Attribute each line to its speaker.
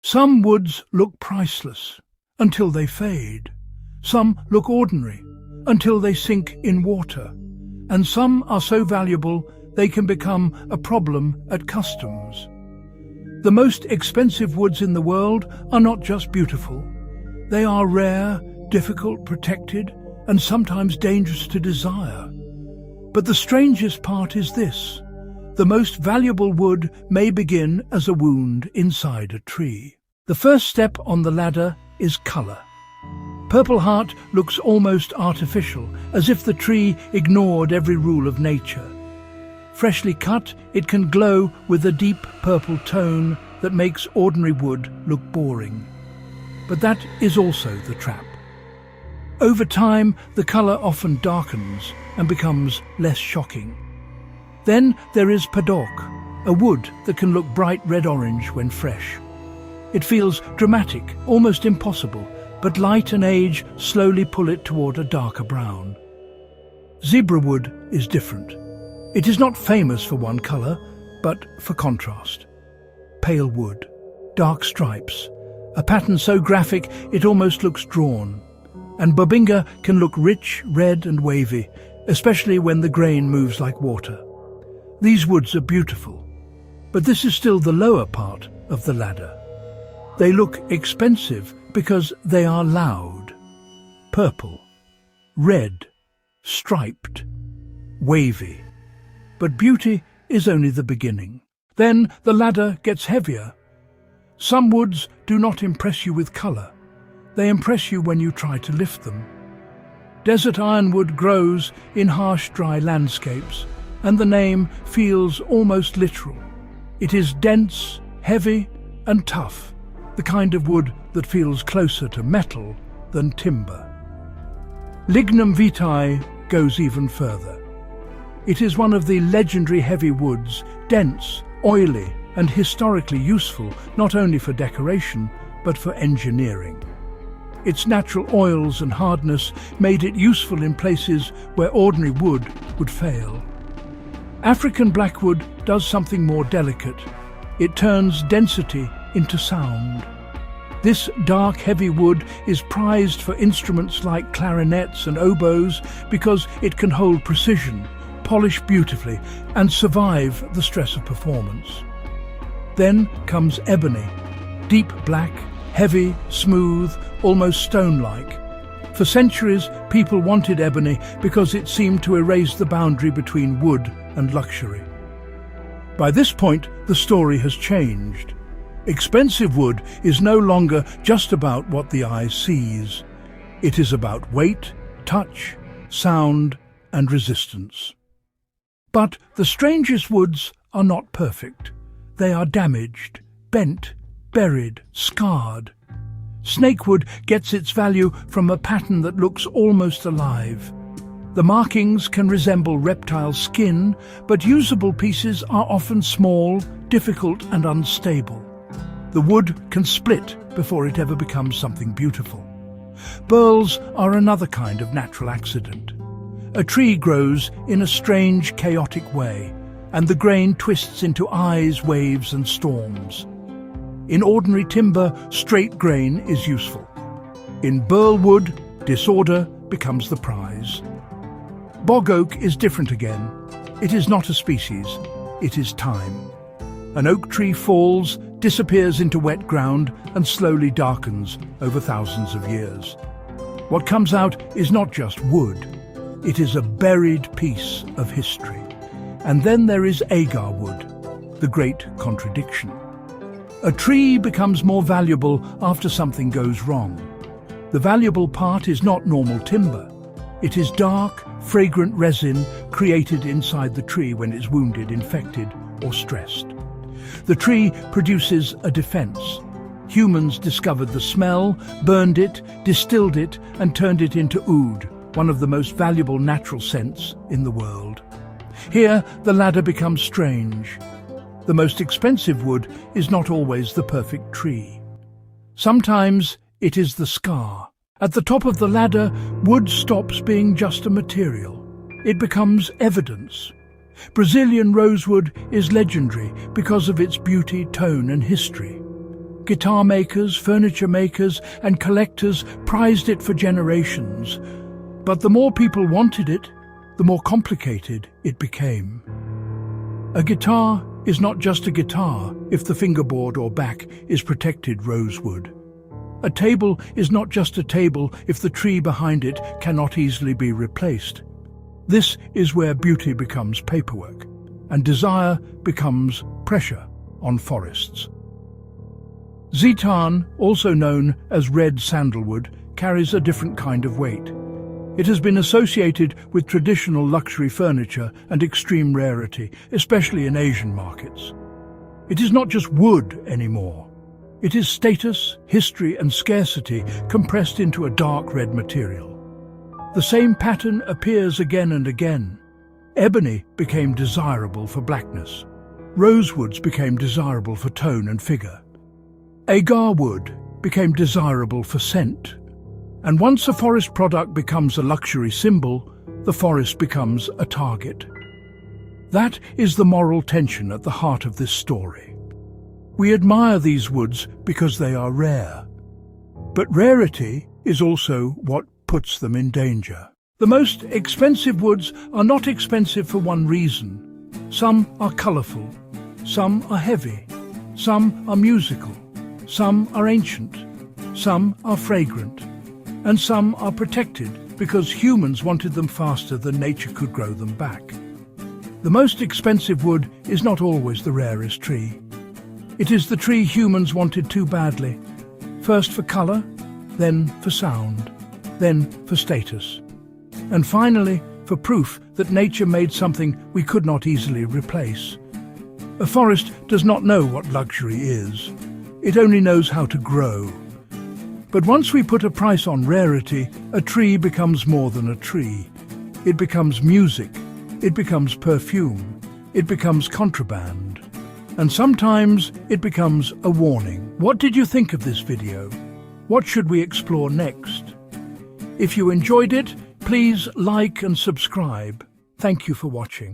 Speaker 1: Some woods look priceless until they fade. Some look ordinary until they sink in water. And some are so valuable they can become a problem at customs. The most expensive woods in the world are not just beautiful. They are rare, difficult, protected, and sometimes dangerous to desire. But the strangest part is this: the most valuable wood may begin as a wound inside a tree. The first step on the ladder is colour. Purpleheart looks almost artificial, as if the tree ignored every rule of nature. Freshly cut, it can glow with a deep purple tone that makes ordinary wood look boring. But that is also the trap. Over time, the colour often darkens and becomes less shocking. Then there is Padauk, a wood that can look bright red-orange when fresh. It feels dramatic, almost impossible, but light and age slowly pull it toward a darker brown. Zebrawood is different. It is not famous for one colour, but for contrast. Pale wood, dark stripes, a pattern so graphic it almost looks drawn. And Bubinga can look rich, red and wavy, especially when the grain moves like water. These woods are beautiful, but this is still the lower part of the ladder. They look expensive because they are loud, purple, red, striped, wavy. But beauty is only the beginning. Then the ladder gets heavier. Some woods do not impress you with colour. They impress you when you try to lift them. Desert Ironwood grows in harsh, dry landscapes, and the name feels almost literal. It is dense, heavy, and tough, the kind of wood that feels closer to metal than timber. Lignum Vitae goes even further. It is one of the legendary heavy woods, dense, oily, and historically useful not only for decoration, but for engineering. Its natural oils and hardness made it useful in places where ordinary wood would fail. African Blackwood does something more delicate. It turns density into sound. This dark, heavy wood is prized for instruments like clarinets and oboes because it can hold precision, polish beautifully, and survive the stress of performance. Then comes ebony, deep black, heavy, smooth, almost stone-like. For centuries, people wanted ebony because it seemed to erase the boundary between wood and luxury. By this point, the story has changed. Expensive wood is no longer just about what the eye sees. It is about weight, touch, sound, and resistance. But the strangest woods are not perfect. They are damaged, bent, buried, scarred. Snakewood gets its value from a pattern that looks almost alive. The markings can resemble reptile skin, but usable pieces are often small, difficult and unstable. The wood can split before it ever becomes something beautiful. Burls are another kind of natural accident. A tree grows in a strange, chaotic way, and the grain twists into eyes, waves and storms. In ordinary timber, straight grain is useful. In burl wood, disorder becomes the prize. Bog Oak is different again. It is not a species, it is time. An oak tree falls, disappears into wet ground and slowly darkens over thousands of years. What comes out is not just wood, it is a buried piece of history. And then there is Agarwood, the great contradiction. A tree becomes more valuable after something goes wrong. The valuable part is not normal timber. It is dark, fragrant resin created inside the tree when it's wounded, infected, or stressed. The tree produces a defense. Humans discovered the smell, burned it, distilled it, and turned it into oud, one of the most valuable natural scents in the world. Here, the ladder becomes strange. The most expensive wood is not always the perfect tree. Sometimes it is the scar. At the top of the ladder, wood stops being just a material. It becomes evidence. Brazilian rosewood is legendary because of its beauty, tone and history. Guitar makers, furniture makers, and collectors prized it for generations. But the more people wanted it, the more complicated it became. A guitar is not just a guitar if the fingerboard or back is protected rosewood. A table is not just a table if the tree behind it cannot easily be replaced. This is where beauty becomes paperwork, and desire becomes pressure on forests. Zitan, also known as red sandalwood, carries a different kind of weight. It has been associated with traditional luxury furniture and extreme rarity, especially in Asian markets. It is not just wood anymore. It is status, history, and scarcity compressed into a dark red material. The same pattern appears again and again. Ebony became desirable for blackness. Rosewoods became desirable for tone and figure. Agarwood became desirable for scent. And once a forest product becomes a luxury symbol, the forest becomes a target. That is the moral tension at the heart of this story. We admire these woods because they are rare. But rarity is also what puts them in danger. The most expensive woods are not expensive for one reason. Some are colourful, some are heavy, some are musical, some are ancient, some are fragrant, and some are protected because humans wanted them faster than nature could grow them back. The most expensive wood is not always the rarest tree. It is the tree humans wanted too badly, first for colour, then for sound, then for status, and finally for proof that nature made something we could not easily replace. A forest does not know what luxury is. It only knows how to grow. But once we put a price on rarity, a tree becomes more than a tree. It becomes music, it becomes perfume, it becomes contraband. And sometimes it becomes a warning. What did you think of this video? What should we explore next? If you enjoyed it, please like and subscribe. Thank you for watching.